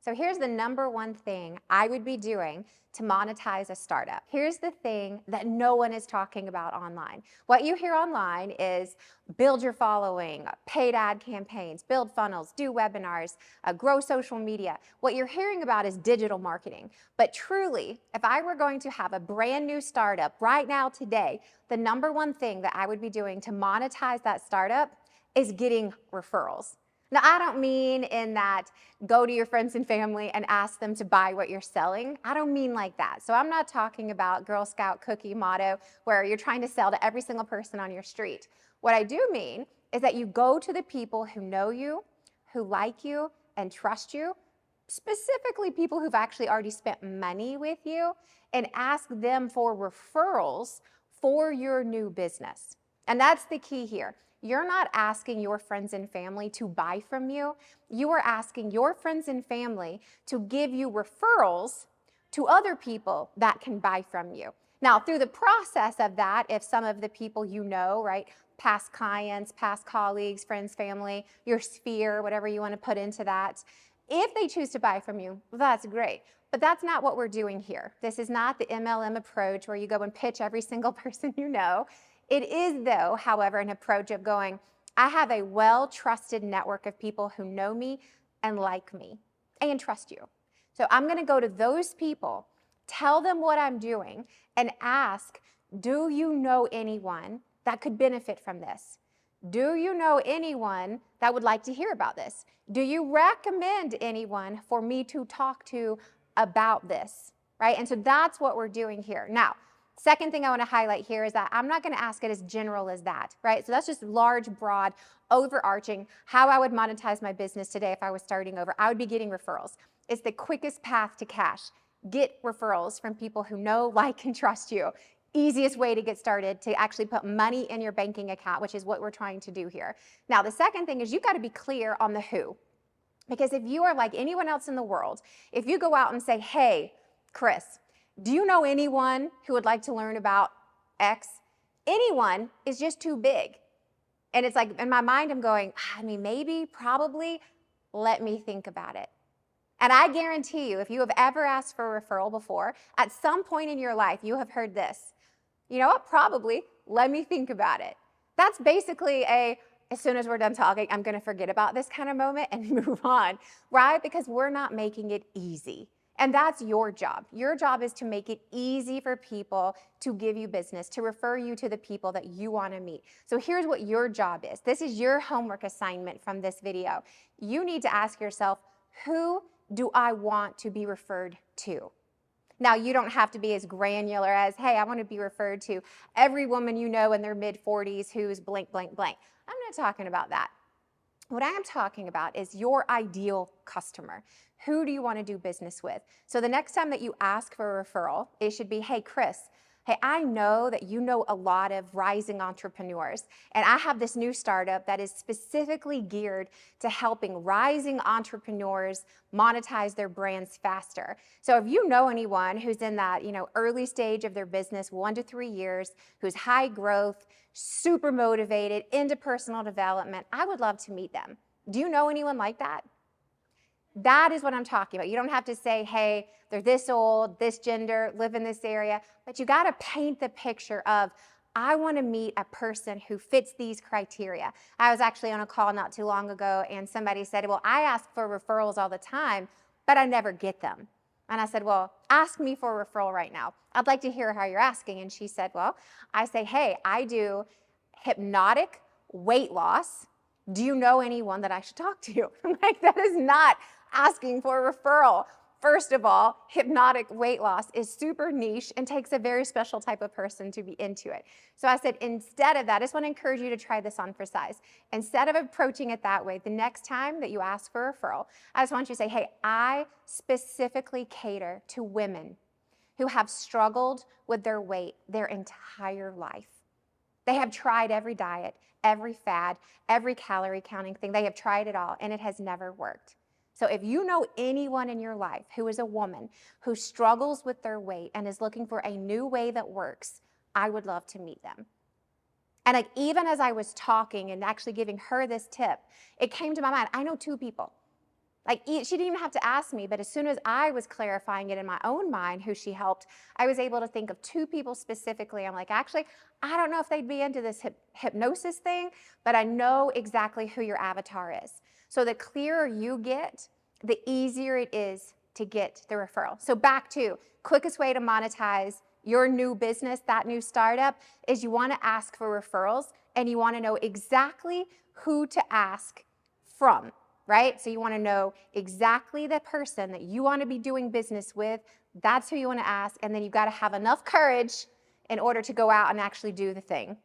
So here's the number one thing I would be doing to monetize a startup. Here's the thing that no one is talking about online. What you hear online is build your following, paid ad campaigns, build funnels, do webinars, grow social media. What you're hearing about is digital marketing. But truly, if I were going to have a brand new startup right now today, the number one thing that I would be doing to monetize that startup is getting referrals. Now, I don't mean in that go to your friends and family and ask them to buy what you're selling. I don't mean like that. So I'm not talking about Girl Scout cookie motto where you're trying to sell to every single person on your street. What I do mean is that you go to the people who know you, who like you, and trust you, specifically people who've actually already spent money with you, and ask them for referrals for your new business. And that's the key here. You're not asking your friends and family to buy from you. You are asking your friends and family to give you referrals to other people that can buy from you. Now, through the process of that, if some of the people you know, right, past clients, past colleagues, friends, family, your sphere, whatever you want to put into that, if they choose to buy from you, that's great. But that's not what we're doing here. This is not the MLM approach where you go and pitch every single person you know. It is, though, however, an approach of going, I have a well-trusted network of people who know me and like me and trust you. So I'm going to go to those people, tell them what I'm doing, and ask, do you know anyone that could benefit from this? Do you know anyone that would like to hear about this? Do you recommend anyone for me to talk to about this, right? And so that's what we're doing here. Now, second thing I want to highlight here is that I'm not going to ask it as general as that, right? So that's just large, broad, overarching, how I would monetize my business today if I was starting over. I would be getting referrals. It's the quickest path to cash. Get referrals from people who know, like, and trust you. Easiest way to get started to actually put money in your banking account, which is what we're trying to do here. Now, the second thing is you've got to be clear on the who. Because if you are like anyone else in the world, if you go out and say, hey, Chris, do you know anyone who would like to learn about X? Anyone is just too big. And it's like, in my mind, I'm going, I mean, maybe, probably, let me think about it. And I guarantee you, if you have ever asked for a referral before, at some point in your life, you have heard this. You know what? Probably, let me think about it. That's basically as soon as we're done talking, I'm going to forget about this kind of moment and move on, right? Because we're not making it easy. And that's your job. Your job is to make it easy for people to give you business, to refer you to the people that you want to meet. So here's what your job is. This is your homework assignment from this video. You need to ask yourself, who do I want to be referred to? Now, you don't have to be as granular as, hey, I want to be referred to every woman you know in their mid-40s who's blank, blank, blank. I'm not talking about that. What I am talking about is your ideal customer. Who do you want to do business with? So the next time that you ask for a referral, it should be, hey, Chris, hey, I know that you know a lot of rising entrepreneurs, and I have this new startup that is specifically geared to helping rising entrepreneurs monetize their brands faster. So if you know anyone who's in that, early stage of their business, 1 to 3 years, who's high growth, super motivated, into personal development, I would love to meet them. Do you know anyone like that? That is what I'm talking about. You don't have to say, hey, they're this old, this gender, live in this area, but you got to paint the picture of, I want to meet a person who fits these criteria. I was actually on a call not too long ago and somebody said, well, I ask for referrals all the time, but I never get them. And I said, well, ask me for a referral right now. I'd like to hear how you're asking. And she said, well, I say, hey, I do hypnotic weight loss. Do you know anyone that I should talk to? Like, that is not asking for a referral. First of all, hypnotic weight loss is super niche and takes a very special type of person to be into it. So I said, instead of that, I just want to encourage you to try this on for size. Instead of approaching it that way, the next time that you ask for a referral, I just want you to say, hey, I specifically cater to women who have struggled with their weight their entire life. They have tried every diet, every fad, every calorie counting thing. They have tried it all, and it has never worked. So if you know anyone in your life who is a woman who struggles with their weight and is looking for a new way that works, I would love to meet them. And like, even as I was talking and actually giving her this tip, it came to my mind, I know 2 people. Like she didn't even have to ask me, but as soon as I was clarifying it in my own mind, who she helped, I was able to think of 2 people specifically. I'm like, actually, I don't know if they'd be into this hypnosis thing, but I know exactly who your avatar is. So the clearer you get, the easier it is to get the referral. So back to quickest way to monetize your new business, that new startup, is you want to ask for referrals and you want to know exactly who to ask from, right? So you want to know exactly the person that you want to be doing business with. That's who you want to ask. And then you've got to have enough courage in order to go out and actually do the thing.